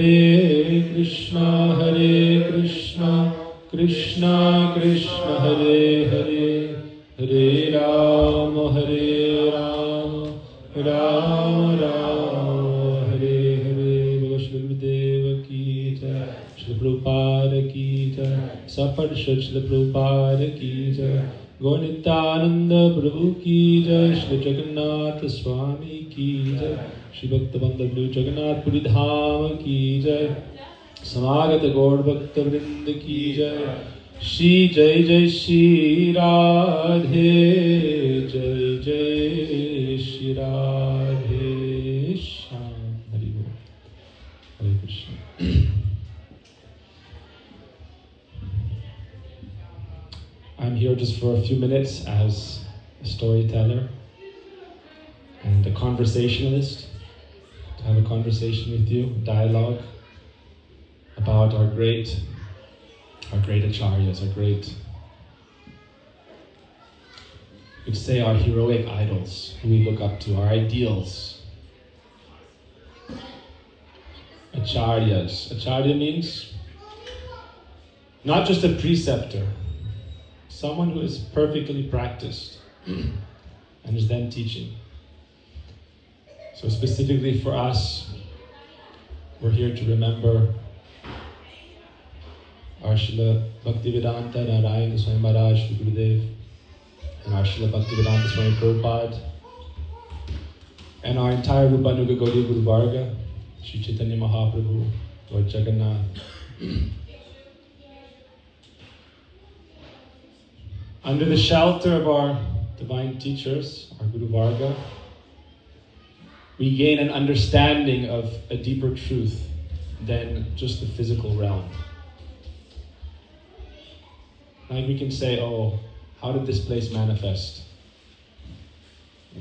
Hare Krishna, Krishna Krishna, Hare Hare, Hare Rama, Rama Rama, Hare Hare. Bolo Shri Gurudeva ki jai, Shri Prabhupada ki jai, Saparshad Shri Prabhupada ki jai, Gaur-Nityananda Prabhu ki jai, Shri Jagannath Swami ki jai, Shri Bhakta Bandhav Jagannath Puri Dham ki jai, Samagata Gaur Bhakta Vrind ki jai, Shri Jai Jai Shri Radhe, Jai Jai Shri Radhe Shyam. Hari Bol. Hare Krishna. I'm here just for a few minutes as a storyteller and a conversationalist, to have a conversation with you, a dialogue about our great acharyas, you'd say our heroic idols, who we look up to, our ideals. Acharyas. Acharya means not just a preceptor, someone who is perfectly practiced and is then teaching. So specifically for us, we're here to remember our Srila Bhaktivedanta Narayana Swami Maharaj, Shri Gurudeva, and our Srila Bhaktivedanta Swami Prabhupada, and our entire Rupanuga Gaudiya Guru Varga, Shri Chaitanya Mahaprabhu, Lord Jagannath. Under the shelter of our divine teachers, our Guru Varga, we gain an understanding of a deeper truth than just the physical realm. Like we can say, oh, how did this place manifest?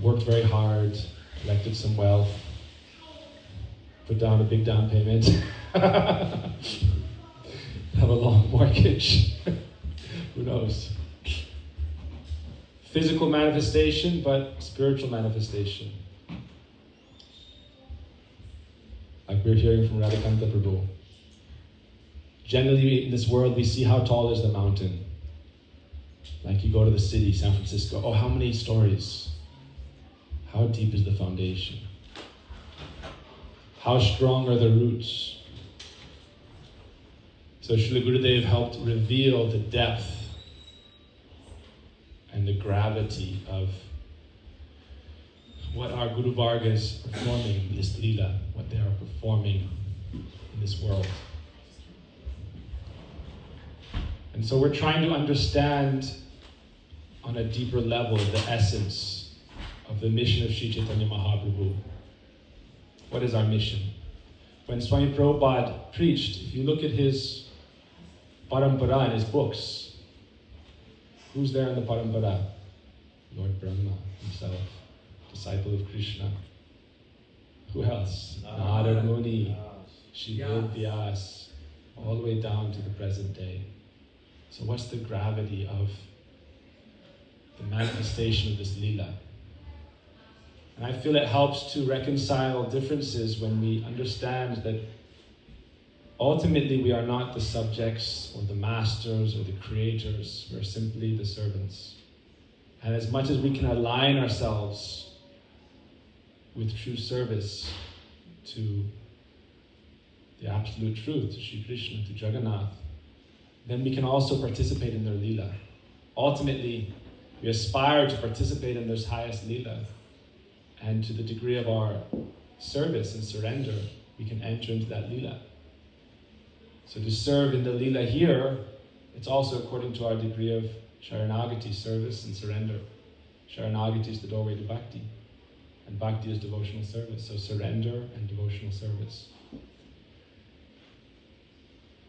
Worked very hard, collected some wealth, put down a big down payment, have a long mortgage. Who knows? Physical manifestation, but spiritual manifestation. Like we're hearing from Hari-katha Prabhu. Generally in this world, we see how tall is the mountain. Like you go to the city, San Francisco, oh, how many stories? How deep is the foundation? How strong are the roots? So Srila Gurudeva helped reveal the depth and the gravity of what our Guru Varga is performing in this lila, what they are performing in this world. And so we're trying to understand on a deeper level the essence of the mission of Sri Chaitanya Mahaprabhu. What is our mission? When Swami Prabhupada preached, if you look at his parampara in his books, who's there in the parampara? Lord Brahma himself, disciple of Krishna. Who else? Narada Muni, Shiva Vyas, all the way down to the present day. So what's the gravity of the manifestation of this lila? And I feel it helps to reconcile differences when we understand that ultimately we are not the subjects or the masters or the creators, we're simply the servants. And as much as we can align ourselves with true service to the absolute truth, to Sri Krishna, to Jagannath, then we can also participate in their lila. Ultimately, we aspire to participate in this highest lila, and to the degree of our service and surrender, we can enter into that lila. So to serve in the lila here, it's also according to our degree of Sharanagati, service and surrender. Sharanagati is the doorway to bhakti, and bhakti is devotional service, so surrender and devotional service.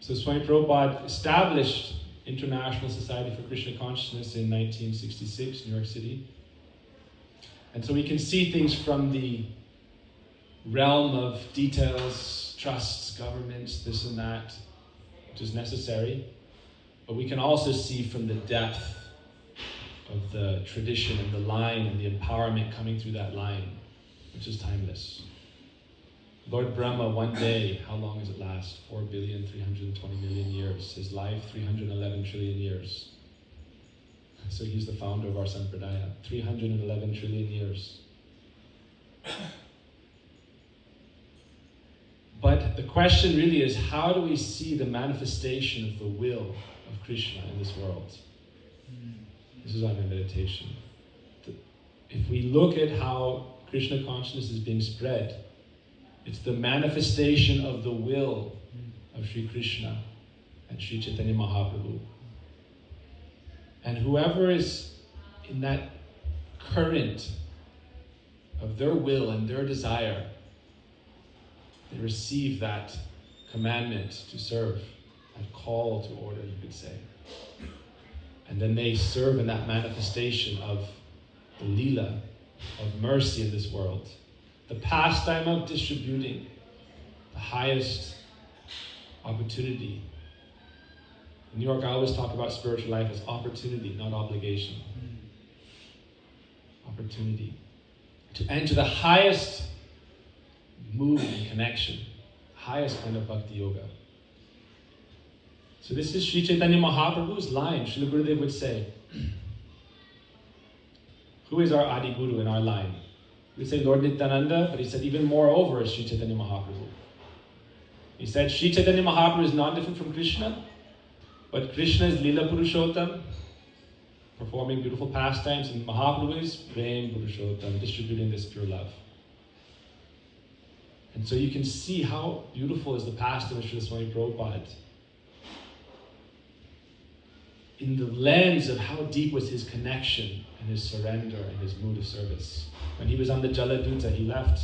So Swami Prabhupada established International Society for Krishna Consciousness in 1966, New York City. And so we can see things from the realm of details, trusts, governments, this and that, which is necessary. But we can also see from the depth of the tradition and the line and the empowerment coming through that line, which is timeless. Lord Brahma, one day, how long does it last? 4,320,000,000 years. His life, 311 trillion years. So he's the founder of our Sampradaya. 311 trillion years. But the question really is, how do we see the manifestation of the will of Krishna in this world? This is our meditation. If we look at how Krishna consciousness is being spread, it's the manifestation of the will of Sri Krishna and Sri Chaitanya Mahaprabhu. And whoever is in that current of their will and their desire, they receive that commandment to serve, that call to order, you could say. And then they serve in that manifestation of the Leela, of mercy in this world. The pastime of distributing the highest opportunity. In New York, I always talk about spiritual life as opportunity, not obligation. Opportunity. To enter the highest mood and connection, highest kind of bhakti yoga. So this is Sri Chaitanya Mahaprabhu's line. Srila Gurudeva would say, who is our Adi Guru in our line? We say Lord Nityananda, but he said even moreover is Sri Chaitanya Mahaprabhu. He said Sri Chaitanya Mahaprabhu is not different from Krishna, but Krishna is Lila Purushottam, performing beautiful pastimes, and Mahaprabhu is Prem Purushottam, distributing this pure love. And so you can see how beautiful is the pastime of Srila Swami Prabhupada. In the lens of how deep was his connection and his surrender and his mood of service. When he was on the Jaladuta, he left.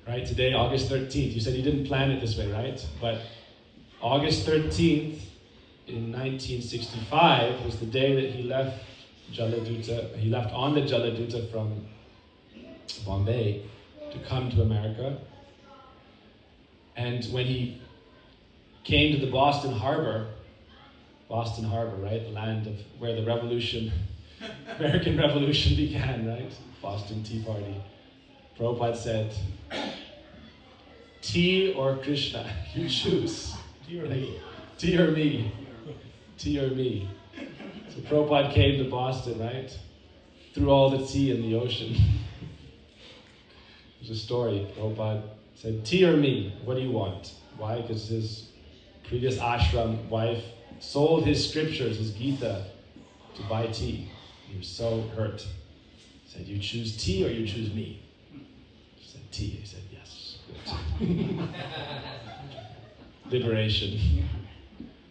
Right, today, August 13th. You said you didn't plan it this way, right? But August 13th in 1965 was the day that he left Jaladuta. He left on the Jaladuta from Bombay to come to America. And when he came to the Boston Harbor, right? The land of where the revolution, American Revolution began, right? Boston Tea Party. Prabhupada said, tea or Krishna, you choose. Tea or me. Tea or me. Tea or me. So Prabhupada came to Boston, right? Threw all the tea in the ocean. There's a story. Prabhupada said, tea or me? What do you want? Why? Because his previous ashram wife sold his scriptures, his Gita, to buy tea. He was so hurt. He said, you choose tea or you choose me? She said, tea. He said, yes. Good. Liberation.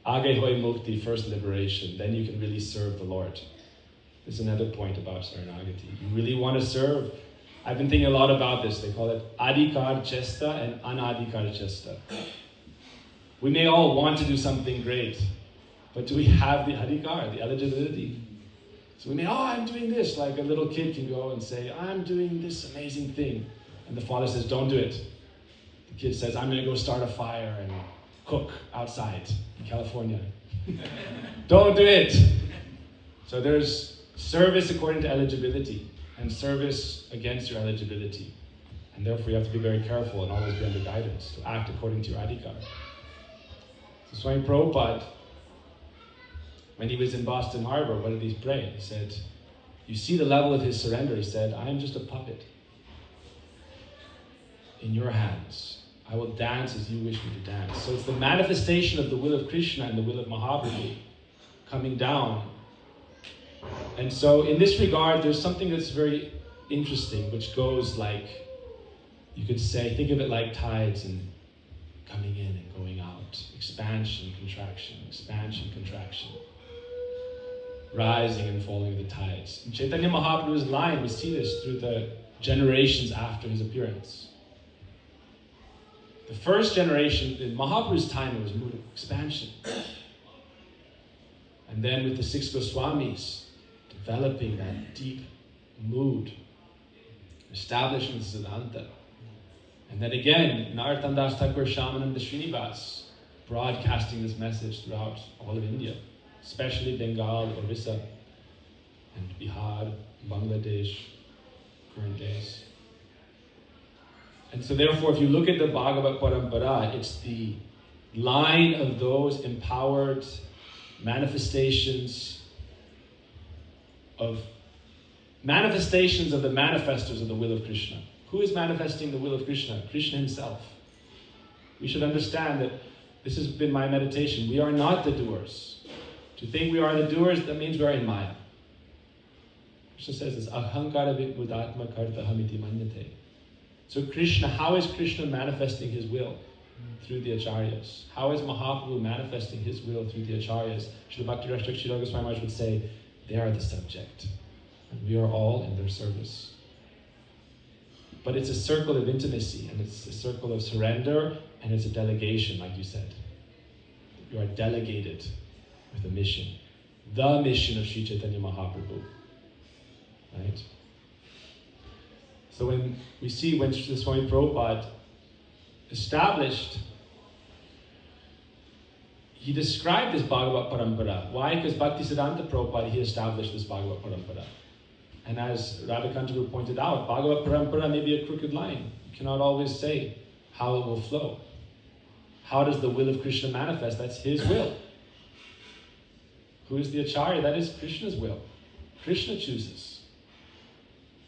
Age hoi mukti, first liberation. Then you can really serve the Lord. There's another point about Saranagati. You really want to serve. I've been thinking a lot about this. They call it adhikar chesta and anadhikar chesta. We may all want to do something great, but do we have the adhikar, the eligibility? So we may, I'm doing this. Like a little kid can go and say, I'm doing this amazing thing. And the father says, don't do it. The kid says, I'm going to go start a fire and cook outside in California. Don't do it. So there's service according to eligibility and service against your eligibility. And therefore you have to be very careful and always be under guidance to act according to your adhikar. So Swami Prabhupada, when he was in Boston Harbor, what did he pray? He said, you see the level of his surrender. He said, I am just a puppet in your hands. I will dance as you wish me to dance. So it's the manifestation of the will of Krishna and the will of Mahaprabhu coming down. And so in this regard, there's something that's very interesting, which goes like, you could say, think of it like tides and coming in and going out. Expansion, contraction, rising and falling of the tides. In Chaitanya Mahaprabhu's line, we see this through the generations after his appearance. The first generation, in Mahaprabhu's time, it was mood of expansion. And then with the six Goswamis, developing that deep mood, establishing Siddhanta. And then again, Narottam Das Thakur, Shamananda Srinivas, broadcasting this message throughout all of India, especially Bengal, Orissa, and Bihar, Bangladesh, current days. And so therefore, if you look at the Bhagavat Parampara, it's the line of those empowered manifestations of the manifestors of the will of Krishna. Who is manifesting the will of Krishna? Krishna himself. We should understand that this has been my meditation. We are not the doers. To think we are the doers, that means we are in Maya. Krishna says this, ahankara vikmudatma kartahamiti manyate. So Krishna, how is Krishna manifesting his will? Through the acharyas. How is Mahaprabhu manifesting his will through the acharyas? Srila Bhakti Rashtra Srila Goswami Maharaj would say, they are the subject. And we are all in their service. But it's a circle of intimacy, and it's a circle of surrender, and it's a delegation, like you said. You are delegated with a mission. The mission of Sri Chaitanya Mahaprabhu. Right? So when we see when Srila Swami Prabhupada established, he described this Bhagavat Parampara. Why? Because Bhaktisiddhanta Prabhupada, he established this Bhagavat Parampara. And as Radhakanta Guru pointed out, Bhagavat Parampara may be a crooked line. You cannot always say how it will flow. How does the will of Krishna manifest? That's his will. Who is the Acharya? That is Krishna's will. Krishna chooses.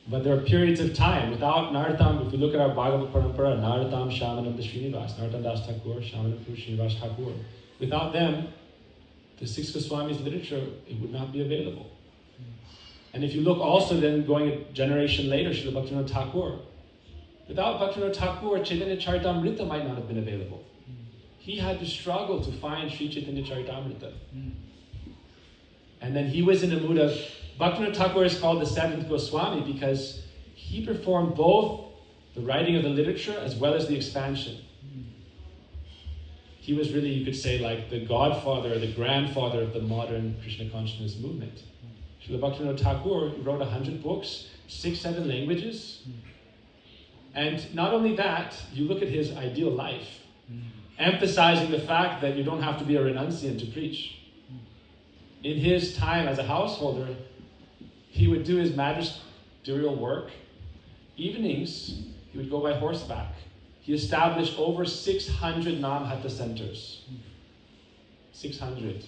But there are periods of time. Without Narottam, if we look at our Bhagavat Parampara, Narottam, Shamanam, Srinivas, Narottam Das Thakur, Shamanam, Srinivas Thakur. Without them, the six Goswamis' literature, it would not be available. And if you look also then going a generation later, Srila Bhaktivinoda Thakur. Without Bhaktivinoda Thakur, Chaitanya Charitamrita might not have been available. He had to struggle to find Sri Chaitanya Charitamrita. And then he was in a mood of, Bhaktivinoda Thakur is called the seventh Goswami because he performed both the writing of the literature as well as the expansion. He was really, you could say, like the godfather, the grandfather of the modern Krishna consciousness movement. Srila Bhaktivinoda Thakur wrote 100 books, 6-7 languages. And not only that, you look at his ideal life, emphasizing the fact that you don't have to be a renunciant to preach. In his time as a householder, he would do his magisterial work. Evenings, he would go by horseback. He established over 600 Namhata centers. 600.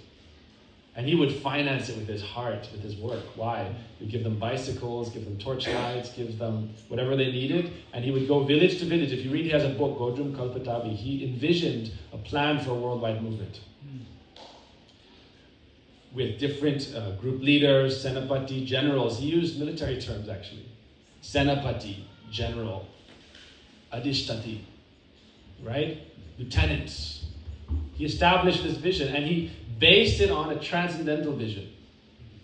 And he would finance it with his heart, with his work. Why? He would give them bicycles, give them torchlights, give them whatever they needed. And he would go village to village. If you read, he has a book, Godrum Kalpatavi. He envisioned a plan for a worldwide movement. With different group leaders, Senapati, generals. He used military terms, actually. Senapati, general. Adhishtati, right? Lieutenants. He established this vision, and he based it on a transcendental vision.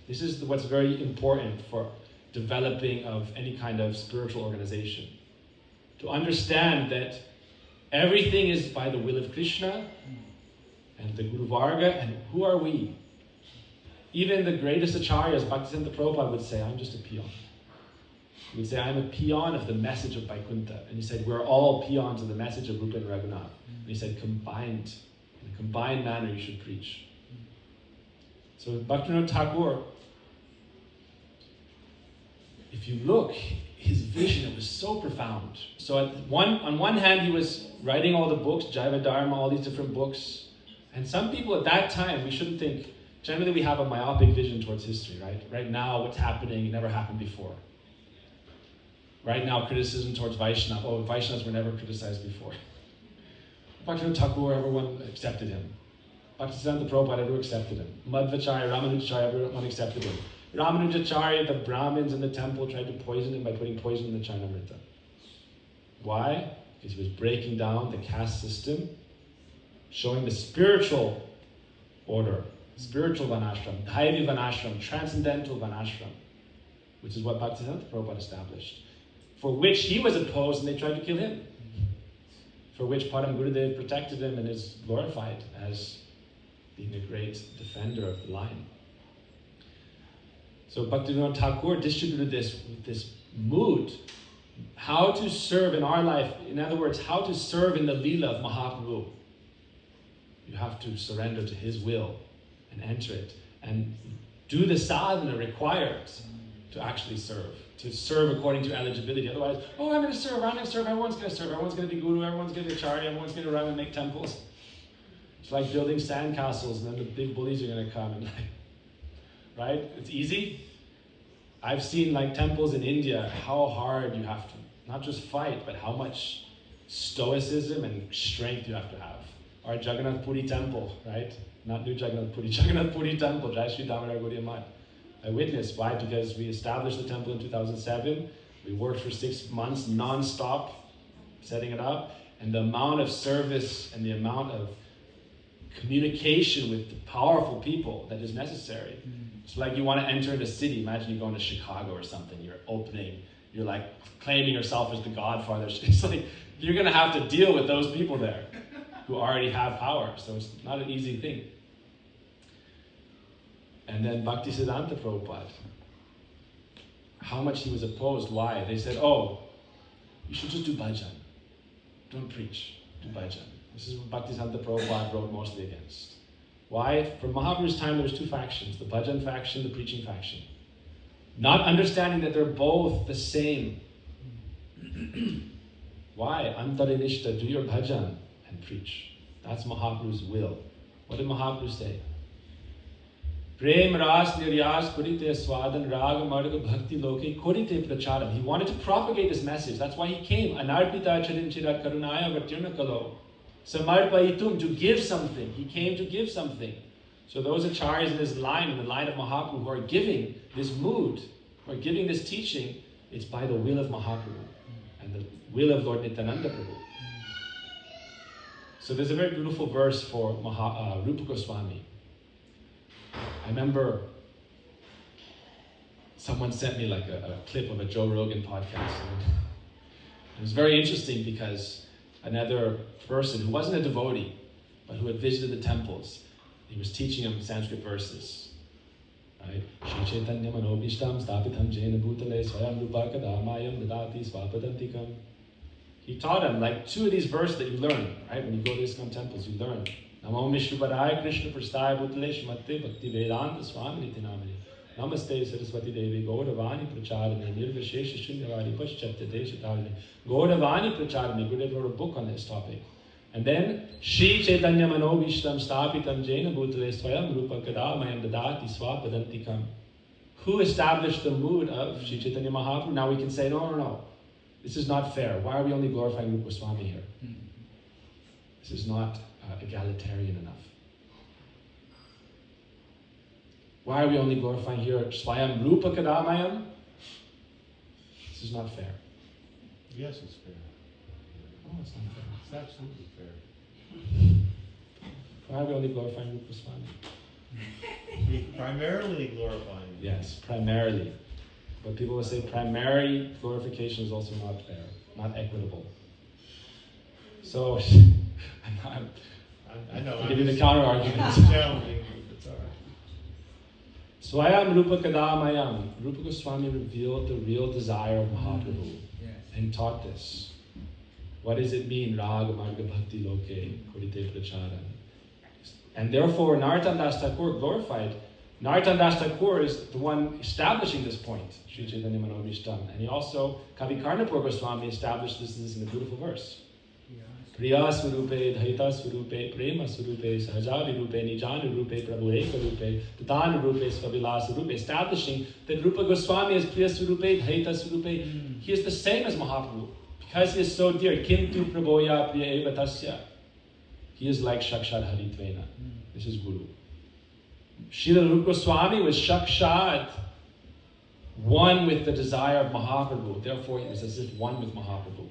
This is what's very important for developing of any kind of spiritual organization. To understand that everything is by the will of Krishna and the Guru Varga, and who are we? Even the greatest acharyas, Bhaktisiddhanta Prabhupada would say, I'm just a peon. He would say, I'm a peon of the message of Vaikuntha. And he said, we're all peons of the message of Rupa and Raghunath. And he said, combined, in a combined manner, you should preach. So Bhaktivinoda Thakur, if you look, his vision, it was so profound. So on one hand, he was writing all the books, Jaiva Dharma, all these different books. And some people at that time, we shouldn't think, generally we have a myopic vision towards history, right? Right now, what's happening, it never happened before. Right now, criticism towards Vaishnava. Oh, Vaishnavas were never criticized before. Bhaktivinoda Thakur, everyone accepted him. Bhaktisiddhanta Prabhupada, everyone accepted him. Madhvacharya, Ramanujacharya, everyone accepted him. Ramanujacharya, the Brahmins in the temple tried to poison him by putting poison in the Charnamrita. Why? Because he was breaking down the caste system, showing the spiritual order, spiritual Vanashram, Dhaivi Vanashram, transcendental Vanashram, which is what Bhaktisiddhanta Prabhupada established, for which he was opposed and they tried to kill him, for which Param Gurudeva protected him and is glorified as being a great defender of the line. So Bhaktivinoda Thakur distributed this with this mood, how to serve in our life, in other words, how to serve in the Leela of Mahaprabhu. You have to surrender to his will and enter it and do the sadhana required. to actually serve. To serve according to eligibility. Otherwise, oh, I'm going to serve, I'm going to serve, everyone's going to serve, everyone's going to be guru, everyone's going to be acharya, everyone's going to run and make temples. It's like building sandcastles and then the big bullies are going to come and right? It's easy. I've seen like temples in India, how hard you have to, not just fight, but how much stoicism and strength you have to have. Our Jagannath Puri temple, right? Not New Jagannath Puri, Jagannath Puri temple, Jai Shri Damodar Gaudiya Math. I witnessed. Why? Because we established the temple in 2007. We worked for 6 months non-stop setting it up. And the amount of service and the amount of communication with the powerful people that is necessary. It's like you want to enter into a city. Imagine you going to Chicago or something. You're opening. You're like claiming yourself as the godfather. It's like you're going to have to deal with those people there who already have power. So it's not an easy thing. And then Bhaktisiddhanta Prabhupada, how much he was opposed. Why? They said, oh, you should just do bhajan. Don't preach, do bhajan. This is what Bhaktisiddhanta Prabhupada wrote mostly against. Why? For Mahaprabhu's time, there was 2 factions, the bhajan faction, the preaching faction. Not understanding that they're both the same. Why? Antarinishta, do your bhajan and preach. That's Mahaprabhu's will. What did Mahaprabhu say? Prem ras niryas kurite swadan raga marga bhakti loke kurite pracharam. He wanted to propagate this message. That's why he came. Anarpita charinchira karunaya vatyurna kalo. Samarpaitum, to give something. He came to give something. So those acharyas in this line, in the line of Mahaprabhu, who are giving this mood, who are giving this teaching, it's by the will of Mahaprabhu and the will of Lord Nityananda Prabhu. So there's a very beautiful verse for Rupa Goswami. I remember someone sent me like a clip of a Joe Rogan podcast. And it was very interesting because another person who wasn't a devotee, but who had visited the temples, he was teaching them Sanskrit verses. Right? Shri Chaitanya Manobishtam Stapitam Jena Bhutale Swayam Rupa Kadamayam Dadati Swapadantikam. He taught them like 2 of these verses that you learn, right? When you go to ISKCON temples, you learn. Namo Vishvambhar Krishna Prastaya Bhutale Shmate Bhakti Vedanta Swami Nitinamani. Namaste Saraswati Devi Gauravani Pracharani Nirvashesha Shunyavadi Paschatya Deshatarani. Gauravani Pracharani. Gurudeva wrote a book on this topic. And then Shri Chaitanya Mano Vishtam Stapitam Jena Bhutale Swayam Rupa Kadamayam Dadati Swapadantikam. Who established the mood of Shri Chaitanya Mahaprabhu? Now we can say, no. This is not fair. Why are we only glorifying Rupa Goswami here? This is not egalitarian enough. Why are we only glorifying here Swayam Rupa Kadamayam? This is not fair. Yes, it's fair. Oh, it's not fair. It's absolutely fair. Why are we only glorifying Rupa Goswami? We primarily glorifying. Yes, primarily. But people will say primary glorification is also not fair, not equitable. So, I know. I'll give you the counter argument. Challenging, it's all right. Swayam Rupa Kadamayam. Rupa Goswami revealed the real desire of Mahaprabhu and taught this. What does it mean? Raga Marga Bhakti Loke Kurite Pracharan. And therefore, Narottam Das Thakur glorified. Narottam Das Thakur is the one establishing this point, Sri Chaitanya Manobishtam. And he also, Kavi Karnapur Goswami established this in a beautiful verse. Priya Swarupe, Dhaita Swarupe, Prema Swarupe, Sahajavi Rupe, Nijanu Rupe, Prabhu Eka Rupe, Tatanu Rupe, Svavilasa Rupe, establishing that Rupa Goswami is Priya Swarupe, Dhaita Swarupe. He is the same as Mahaprabhu. Because he is so dear, Kintu Prabhoya Priya Eva Tasya. He is like Shakshat Haritvena. This is Guru. Srila Rupa Goswami was Shakshat, one with the desire of Mahaprabhu. Therefore, he was as if one with Mahaprabhu.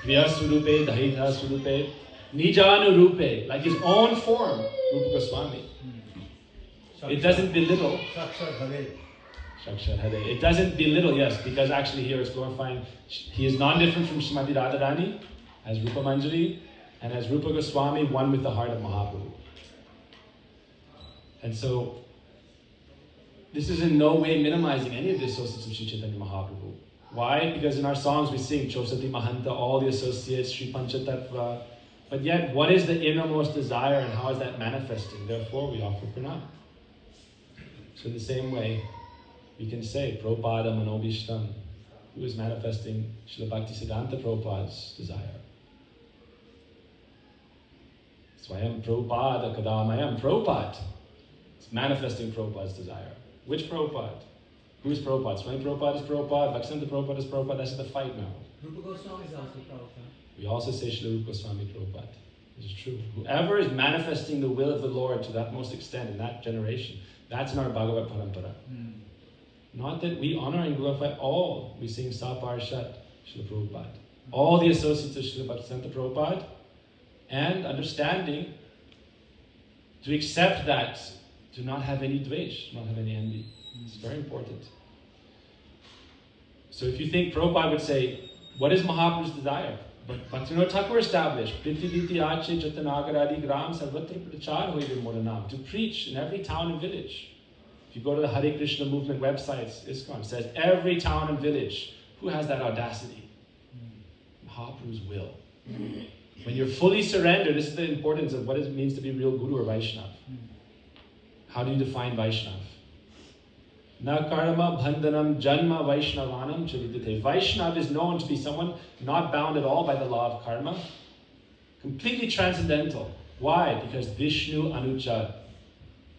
Priya Swarupe, Dhaita Swarupe, Nijanu Rupe, like his own form, Rupa Goswami. It doesn't belittle. Shakshat Hare. It doesn't belittle, yes, because actually here it's glorifying. He is non-different from Srimati Radharani, as Rupa Manjari, and as Rupa Goswami, one with the heart of Mahaprabhu. And so, this is in no way minimizing any of the associates of Sri Chaitanya Mahaprabhu. Why? Because in our songs we sing Chosati Mahanta, all the associates, Sri Panchatattva. But yet, what is the innermost desire and how is that manifesting? Therefore, we offer pranam. So in the same way, we can say, Prabhupada Manobishtam, who is manifesting Srila Bhaktisiddhanta Prabhupada's desire. Swayam Prabhupada Kadamayam Prabhupada. It's manifesting Prabhupada's desire. Which Prabhupada? Who is Prabhupada? Swayam Prabhupada is Prabhupada, Bhaktisiddhanta Prabhupada is Prabhupada. That's the fight now. Rupa Goswami is also Prabhupada. We also say Srila Rupa Goswami Prabhupada. This is true. Whoever is manifesting the will of the Lord to that most extent in that generation, that's in our Bhagavad Parampara. Not that we honor and glorify all. We sing Saparshat, Srila Prabhupada. All the associates of Srila Bhaktisiddhanta Prabhupada, and understanding to accept that, to not have any dvesh, not have any envy. It's very important. So if you think Prabhupada would say, what is Mahaprabhu's desire? But Bhaktivinoda Thakur established, to preach in every town and village. If you go to the Hare Krishna movement websites, ISKCON says every town and village. Who has that audacity? Mahaprabhu's will. When you're fully surrendered, this is the importance of what it means to be real Guru or Vaishnava. How do you define Vaishnava? Na karma bandhanam janma vaishnavanam chavidite. Vaishnava is known to be someone not bound at all by the law of karma. Completely transcendental. Why? Because Vishnu Anucha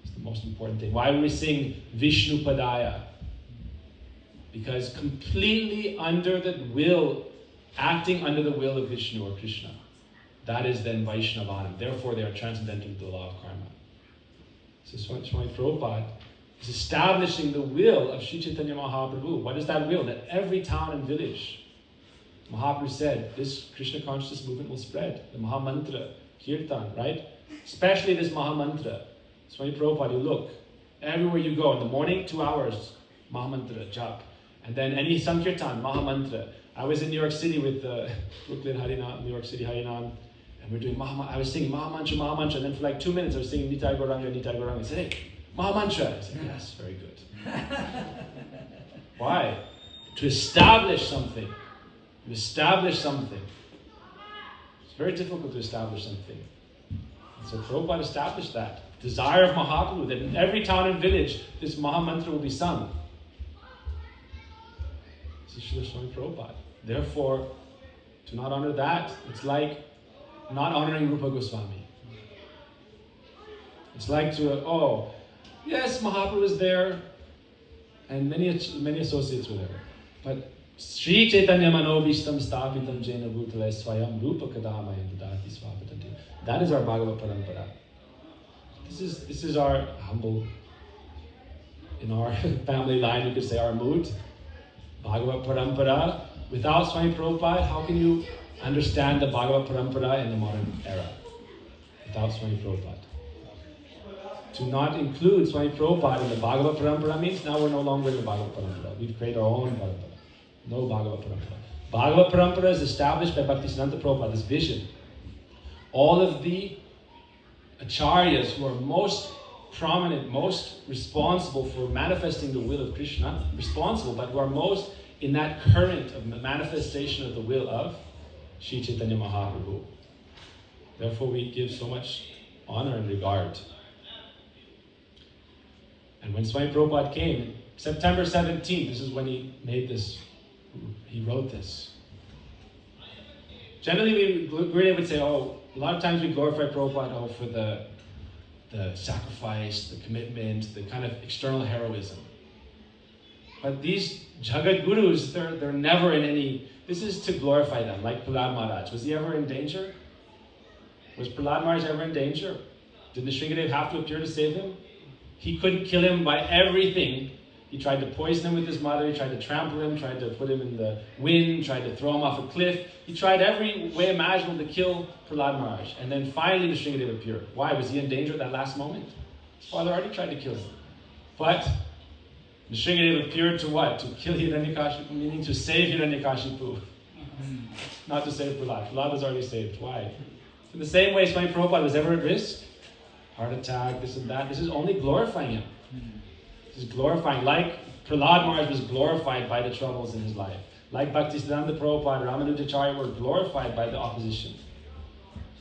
is the most important thing. Why do we sing Vishnu Padaya? Because completely under the will, acting under the will of Vishnu or Krishna. That is then Vaishnavanam. Therefore they are transcendental to the law of karma. So Swami Prabhupada is establishing the will of Sri Chaitanya Mahaprabhu. What is that will? That every town and village, Mahaprabhu said, this Krishna consciousness movement will spread. The Maha Mantra, Kirtan, right? Especially this Maha Mantra. Swami Prabhupada, you look, everywhere you go, in the morning, 2 hours, Maha Mantra, jap. And then any Sankirtan, Maha Mantra. I was in New York City with Brooklyn Harinam, New York City Harinam, and we're doing I was singing Maha Mantra, and then for like 2 minutes I was singing Nitai Gauranga, Nitai Gauranga. I said, hey, Maha Mantra. I said, yes, very good. Why? To establish something. To establish something. It's very difficult to establish something. And so Prabhupada established that. Desire of Mahaprabhu, that in every town and village, this Maha Mantra will be sung. This is Srila Swami Prabhupada. Therefore, to not honor that, it's like not honoring Rupa Goswami. It's like to, yes, Mahaprabhu was there, and many associates were there. But Sri Chaitanya Manobishtam Stapitam Jena Bhutale Swayam Rupa Kadamayam Dadati Swapatanti. That is our Bhagavad Parampara. This is our humble, in our family line, you could say our mood. Bhagavad Parampara. Without Swami Prabhupada, how can you understand the Bhagavad Parampara in the modern era? Without Swami Prabhupada. To not include Swami Prabhupada in the Bhagavad Parampara means now we're no longer in the Bhagavad Parampara. We've created our own Parampara. No Bhagavad Parampara. Bhagavad Parampara is established by Bhaktisiddhanta Prabhupada, this vision. All of the acharyas who are most prominent, most responsible for manifesting the will of Krishna, but who are most in that current of the manifestation of the will of Sri Chaitanya Mahaprabhu. Therefore we give so much honor and regard. And when Swami Prabhupada came, September 17th, this is when he wrote this. Generally, Gurudeva would say, a lot of times we glorify Prabhupada for the sacrifice, the commitment, the kind of external heroism. But these Jagat Gurus, they're never in any, this is to glorify them, like Prahlad Maharaj. Was he ever in danger? Was Prahlad Maharaj ever in danger? Did the Sringadev have to appear to save him? He couldn't kill him by everything. He tried to poison him with his mother, he tried to trample him, tried to put him in the wind, tried to throw him off a cliff. He tried every way imaginable to kill Prahlad Maharaj. And then finally the Sringadev appeared. Why? Was he in danger at that last moment? His father already tried to kill him. But the Sringadev appeared to what? To kill Hiranyakashipu, meaning to save Hiranyakashipu. Not to save Prahlad. Prahlad was already saved. Why? In the same way Swami Prabhupada was ever at risk. Heart attack, this and that. This is only glorifying him. This is glorifying. Like Prahlad Maharaj was glorified by the troubles in his life. Like Bhaktisiddhanta Prabhupada, Ramanujacharya were glorified by the opposition.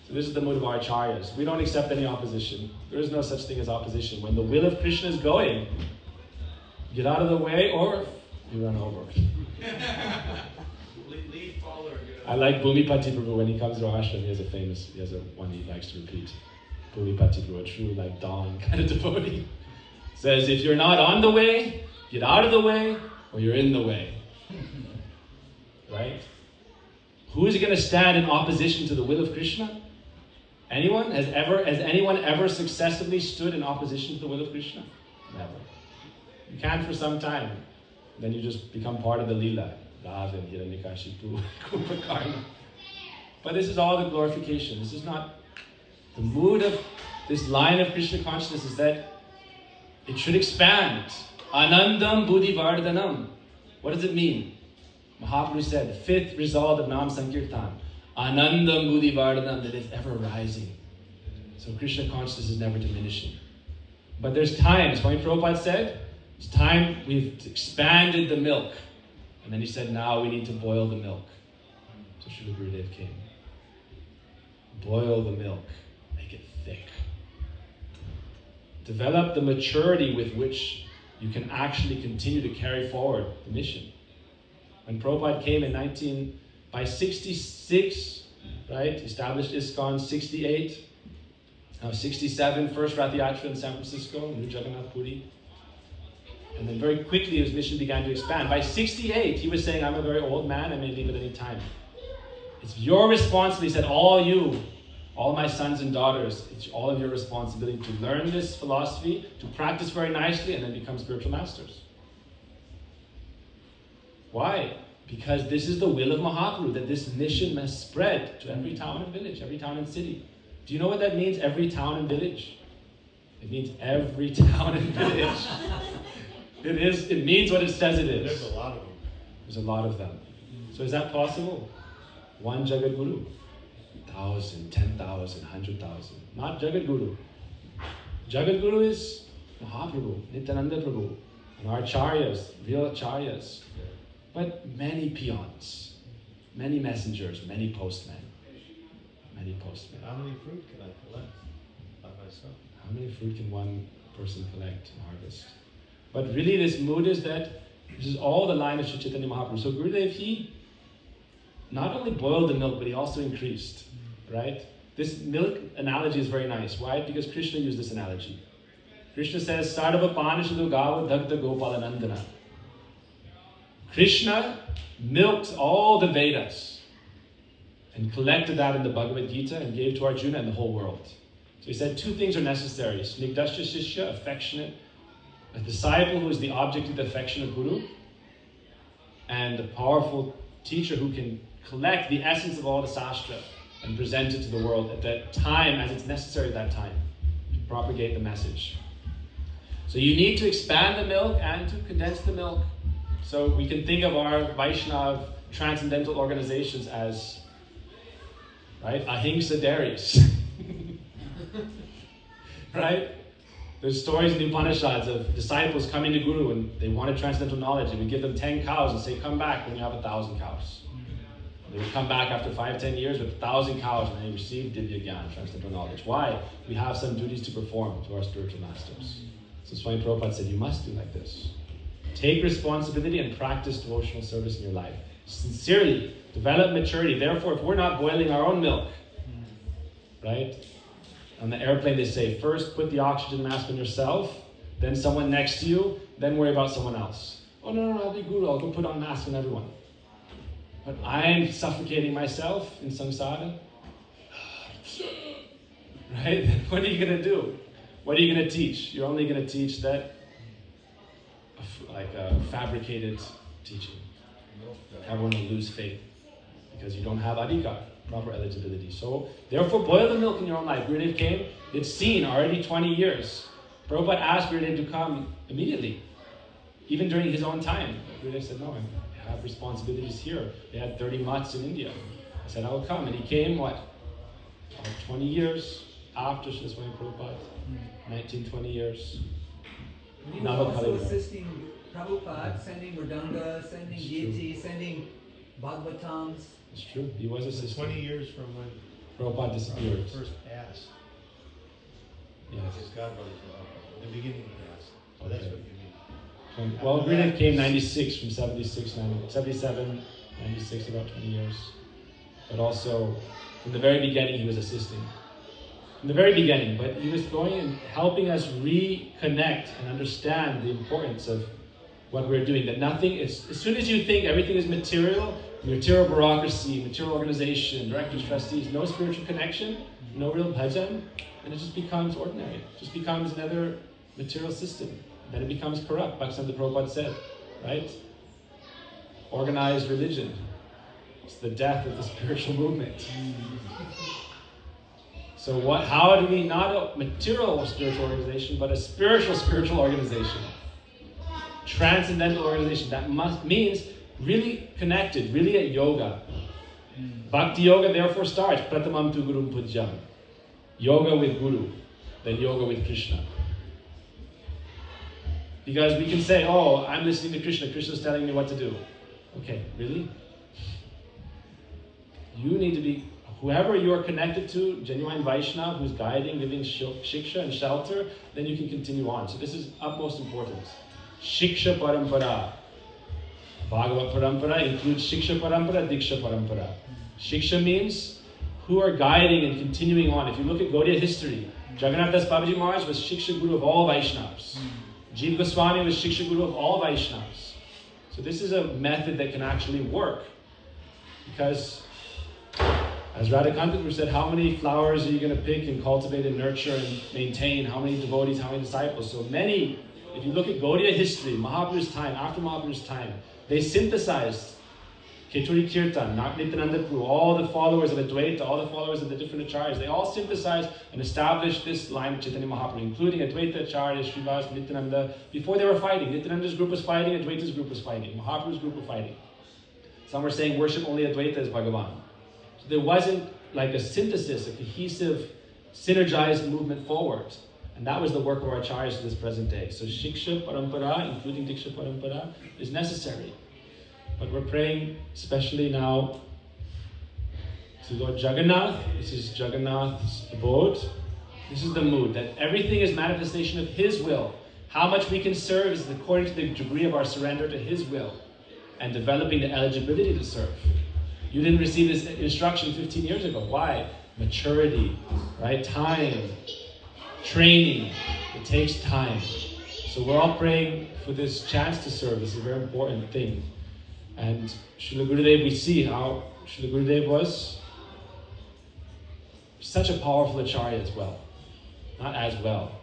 So this is the mood of our acharyas. We don't accept any opposition. There is no such thing as opposition. When the will of Krishna is going, get out of the way, or you run over. Lead, follow, or get I like Bhumipati Prabhu. When he comes to ashram, he has a one he likes to repeat. Bhumipati Prabhu, a true like Don kind of devotee. Says, if you're not on the way, get out of the way, or you're in the way. Right? Who is going to stand in opposition to the will of Krishna? Anyone? Has anyone ever successfully stood in opposition to the will of Krishna? Never. You can for some time. Then you just become part of the Leela. Ravan, Hiranyakashipu, Kumbhakarna. But this is all the glorification. This is not the mood of this line of Krishna consciousness, is that it should expand. Anandam Buddhi Vardhanam. What does it mean? Mahaprabhu said, the fifth result of Nam Sankirtan. Anandam Buddhi Vardhanam, that is ever rising. So Krishna consciousness is never diminishing. But there's times, Swami Prabhupada said, it's time we've expanded the milk. And then he said, now we need to boil the milk. So Srila Gurudeva came. Boil the milk. Make it thick. Develop the maturity with which you can actually continue to carry forward the mission. When Prabhupada came by 66, right, established ISKCON, 68, 67, first Rath Yatra in San Francisco, new Jagannath Puri. And then very quickly his mission began to expand. By 68, he was saying, I'm a very old man, I may leave at any time. It's your responsibility, he said, all my sons and daughters, it's all of your responsibility to learn this philosophy, to practice very nicely, and then become spiritual masters. Why? Because this is the will of Mahaprabhu, that this mission must spread to every town and village, every town and city. Do you know what that means, every town and village? It means every town and village. It means what it says it is. There's a lot of them. There's a lot of them. So is that possible? One Jagat Guru. 1,000, 10,000, 100,000. Not Jagat Guru. Jagat Guru is Mahaprabhu, Nityananda Prabhu, and our acharyas, real acharyas. But many peons, many messengers, many postmen. Many postmen. How many fruit can I collect by myself? How many fruit can one person collect and harvest? But really this mood is that this is all the line of Sri Chaitanya Mahaprabhu. So Gurudev, he not only boiled the milk, but he also increased, right? This milk analogy is very nice. Why? Because Krishna used this analogy. Krishna says, Sarva Panishadu Gava Dagda Gopalanandana. Krishna milked all the Vedas and collected that in the Bhagavad Gita and gave to Arjuna and the whole world. So he said two things are necessary. Snigdasya Shishya, affectionate, a disciple who is the object of the affection of Guru, and a powerful teacher who can collect the essence of all the Sastra and present it to the world at that time as it's necessary at that time to propagate the message. So you need to expand the milk and to condense the milk. So we can think of our Vaishnava transcendental organizations as, right, ahimsa dairies. Right? There's stories in the Upanishads of disciples coming to Guru and they wanted transcendental knowledge, and we give them 10 cows and say, come back when you have 1,000 cows. They would come back after 5-10 years with 1,000 cows and they received Divya Gyan, transcendental knowledge. Why? We have some duties to perform to our spiritual masters. So Swami Prabhupada said, you must do like this. Take responsibility and practice devotional service in your life. Sincerely, develop maturity. Therefore, if we're not boiling our own milk, right? On the airplane they say, first put the oxygen mask on yourself, then someone next to you, then worry about someone else. Oh no, I'll be Guru, I'll go put on mask on everyone. But I'm suffocating myself in samsara. Right? What are you going to do? What are you going to teach? You're only going to teach that, like a fabricated teaching. Everyone will lose faith because you don't have adhikar, proper eligibility. So, therefore, boil the milk in your own life. Gurudev came, it's seen already 20 years. Prabhupada asked Gurudev to come immediately, even during his own time. Gurudev said, no, I have responsibilities here. They had 30 mats in India. I said, I will come. And he came, what? 20 years after Srila Prabhupada. 19, 20 years. He was also assisting Prabhupada, sending Mridanga, sending Yeti, sending Bhagavatams. It's true. He was assisting. 20 years from when Prabhupada disappeared. First asked. Yes. His godbrother, the beginning of the ask. So that's what you mean. Well, Gurudeva came 96 from 77, 96, about 20 years. But also, from the very beginning, he was assisting. From the very beginning, but he was going and helping us reconnect and understand the importance of what we're doing. That nothing is, as soon as you think everything is material bureaucracy, material organization, directors, trustees, no spiritual connection, no real bhajan, and it just becomes ordinary. It just becomes another material system. Then it becomes corrupt, Bhakta Bandhav said, right? Organized religion. It's the death of the spiritual movement. So how do we, not a material spiritual organization, but a spiritual organization. Transcendental organization. That means really connected, really at yoga. Bhakti yoga therefore starts, pratamam tu gurum pujyam. Yoga with Guru, then yoga with Krishna. Because we can say, oh, I'm listening to Krishna, Krishna's telling me what to do. Okay, really? You need to be, whoever you are connected to, genuine Vaishnava, who's guiding, giving shiksha and shelter, then you can continue on. So this is utmost importance. Shiksha parampara. Bhagavad parampara includes shiksha parampara, diksha parampara. Shiksha means who are guiding and continuing on. If you look at Gaudiya history, Jagannath Das Babaji Maharaj was shiksha guru of all Vaishnavas. Jiva Goswami was shiksha guru of all Vaishnavas. So this is a method that can actually work. Because as Radha said, how many flowers are you going to pick and cultivate and nurture and maintain? How many devotees, how many disciples? So many, if you look at Gaudiya history, Mahaprabhu's time, after Mahaprabhu's time, they synthesized Keturi Kirtan, Nityananda Puri, all the followers of Advaita, all the followers of the different acharyas, they all synthesized and established this line of Chaitanya Mahaprabhu, including Advaita Acharya, Srivas, Nityananda. Before they were fighting, Nityananda's group was fighting, Advaita's group was fighting, Mahaprabhu's group was fighting. Some were saying worship only Advaita as Bhagavan. So there wasn't like a synthesis, a cohesive, synergized movement forward. And that was the work of our acharyas to this present day. So Shiksha Parampara, including Diksha Parampara, is necessary. But we're praying, especially now, to Lord Jagannath. This is Jagannath's abode. This is the mood, that everything is manifestation of His will. How much we can serve is according to the degree of our surrender to His will and developing the eligibility to serve. You didn't receive this instruction 15 years ago. Why? Maturity, right? Time, training. It takes time. So we're all praying for this chance to serve. This is a very important thing. And Srila Gurudeva, we see how Srila Gurudeva was such a powerful acharya as well. Not as well,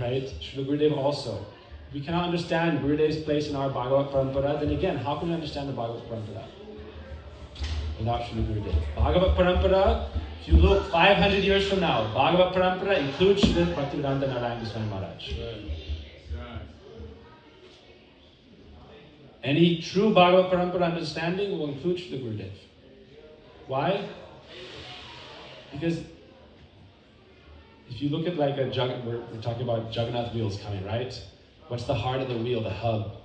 right? Srila Gurudeva also. We cannot understand Gurudeva's place in our Bhagavad Parampara, then again, how can we understand the Bhagavad Parampara without Srila Gurudeva? Bhagavad Parampara, if you look 500 years from now, Bhagavad Parampara includes Srila Bhaktivedanta Narayana Goswami Maharaj. Any true Bhagavad Parampara understanding will include Srila Gurudeva. Why? Because if you look at like we're talking about Jagannath wheels coming, right? What's the heart of the wheel, the hub?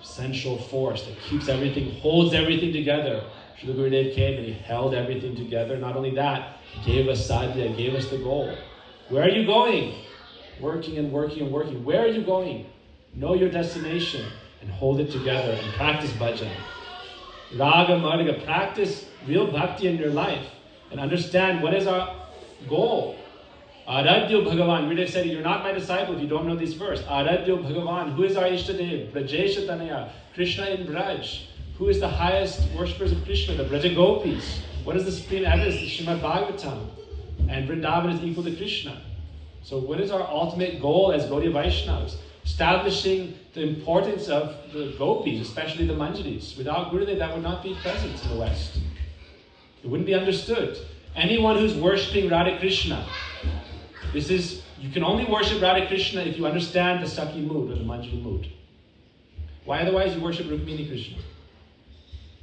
Central force that keeps everything, holds everything together. Srila Gurudeva came and he held everything together. Not only that, he gave us sadhya, gave us the goal. Where are you going? Working and working and working. Where are you going? Know your destination and hold it together and practice bhajan. Raga, marga, practice real bhakti in your life and understand what is our goal. Aradhyo Bhagavan. Gurudeva said, you're not my disciple if you don't know this verse. Aradhyo Bhagavan. Who is our Ishtadev? Brajesha Tanaya. Krishna in Braj. Who is the highest worshippers of Krishna? The Braja Gopis. What is the supreme evidence? The Srimad Bhagavatam. And Vrindavan is equal to Krishna. So what is our ultimate goal as Gaudiya Vaishnavas? Establishing the importance of the gopis, especially the manjaris. Without Gurudeva, that would not be present in the West. It wouldn't be understood. Anyone who's worshipping Radha Krishna, you can only worship Radha Krishna if you understand the Sakhi mood or the Manjari mood. Why otherwise you worship Rukmini Krishna?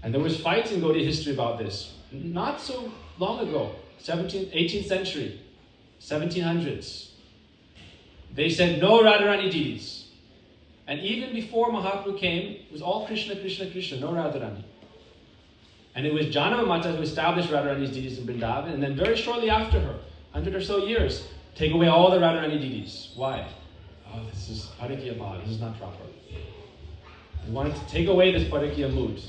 And there was fights in Gaudiya history about this. Not so long ago, 18th century, 1700s. They said no Radharani deities. And even before Mahaprabhu came, it was all Krishna, Krishna, Krishna, no Radharani. And it was Janama Mata who established Radharani's deities in Vrindavan, and then very shortly after her, 100 or so years, take away all the Radharani deities. Why? Oh, this is Hari-katha, this is not proper. He wanted to take away this Parakiya mood.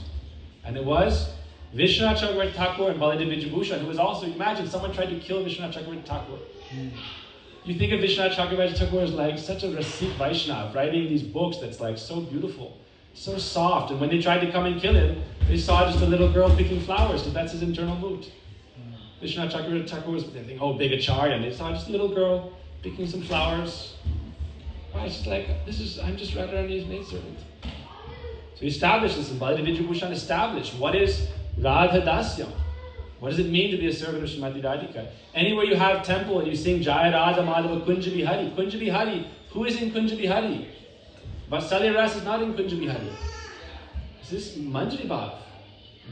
And it was Vishwanath Chakravarti Thakur and Baladev Vijayabhushan, who was also, imagine someone tried to kill Vishwanath Chakravarti Thakur. You think of Vishwanath Chakravarti Thakur as like such a Rasik Vaishnava, writing these books that's like so beautiful, so soft. And when they tried to come and kill him, they saw just a little girl picking flowers, because that's his internal mood. Vishwanath Chakravarti Thakur was thinking, oh, big acharya, and they saw just a little girl picking some flowers. Right, it's just like, I'm just Radharani's maidservant. So he established this, and Baladev Vijayabhushan established what is Radha Dasya. What does it mean to be a servant of Srimati Radhika? Anywhere you have temple and you sing Jaya Radha Madhava Kunja Bihari. Kunja Bihari. Who is in Kunja Bihari? Vatsalya Ras is not in Kunja Bihari. This is Manjari Bhav.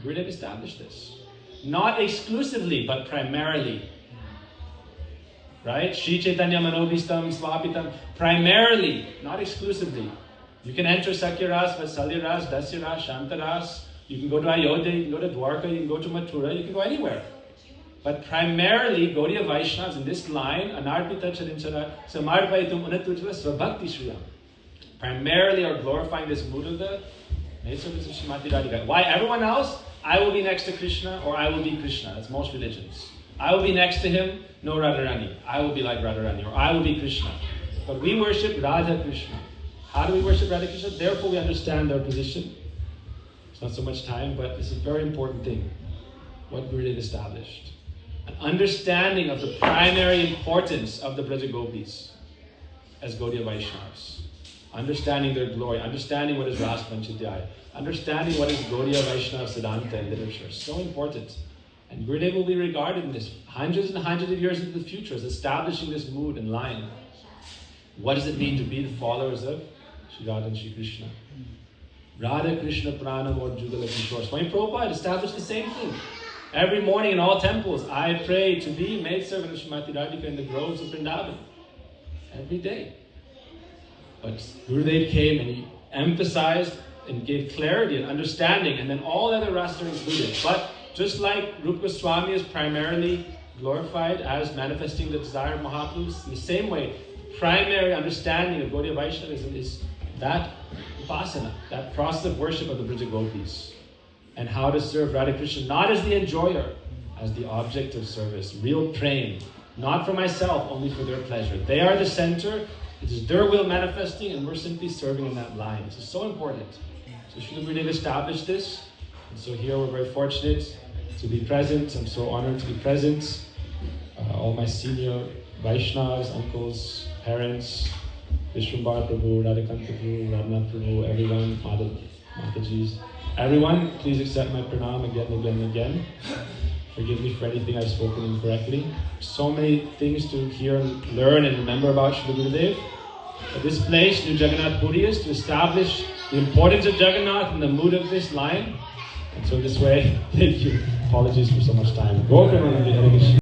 Gurudeva established this. Not exclusively, but primarily. Right? Shri Chaitanya Manobhistam Swapitam. Primarily, not exclusively. You can enter Sakya Ras, Vatsalya Ras, Dasya Ras, Shanta Ras. You can go to Ayodhya, you can go to Dwarka, you can go to Mathura, you can go anywhere. But primarily, Gaudiya Vaishnavas in this line, Anarpita Charinchara, Samarpaitum Unatujala Svabhakti Shriyam. Primarily are glorifying this mood of the maidservants of Srimati Radhika. Why? Everyone else, I will be next to Krishna or I will be Krishna. That's most religions. I will be next to him, no Radharani. I will be like Radharani, or I will be Krishna. But we worship Radha Krishna. How do we worship Radha Krishna? Therefore we understand our position. It's not so much time, but it's a very important thing. What Gurudeva established. An understanding of the primary importance of the Braja Gopis as Gaudiya Vaishnavas. Understanding their glory. Understanding what is Ras Panchadhyaya. Understanding what is Gaudiya Vaishnava Siddhanta and literature. So important. And Gurudeva will be regarded in this hundreds and hundreds of years into the future as establishing this mood and line. What does it mean to be the followers of Sri Radha and Sri Krishna? Radha Krishna Pranam or Jugala Kishore. Swami Prabhupada established the same thing. Every morning in all temples, I pray to be maidservant of Srimati Radhika in the groves of Vrindavan. Every day. But Gurudev came and he emphasized and gave clarity and understanding, and then all other rasas are included. But just like Rupa Goswami is primarily glorified as manifesting the desire of Mahaprabhus, in the same way, primary understanding of Gaudiya Vaishnavism is that upasana, that process of worship of the Braja Gopis, and how to serve Radha Krishna, not as the enjoyer, as the object of service, real praying, not for myself, only for their pleasure. They are the center, it is their will manifesting, and we're simply serving in that line. This is so important. So Srila Gurudeva established this, and so here we're very fortunate to be present. I'm so honored to be present. All my senior Vaishnavas, uncles, parents, Vishvambhar Prabhu, Hari-katha Prabhu, Jagannath Prabhu, everyone, Matajis, everyone, please accept my pranam again and again and again. Forgive me for anything I've spoken incorrectly. So many things to hear, learn, and remember about Srila Gurudeva. But this place, New Jagannath Puri, is to establish the importance of Jagannath and the mood of this line. And so this way, thank you. Apologies for so much time.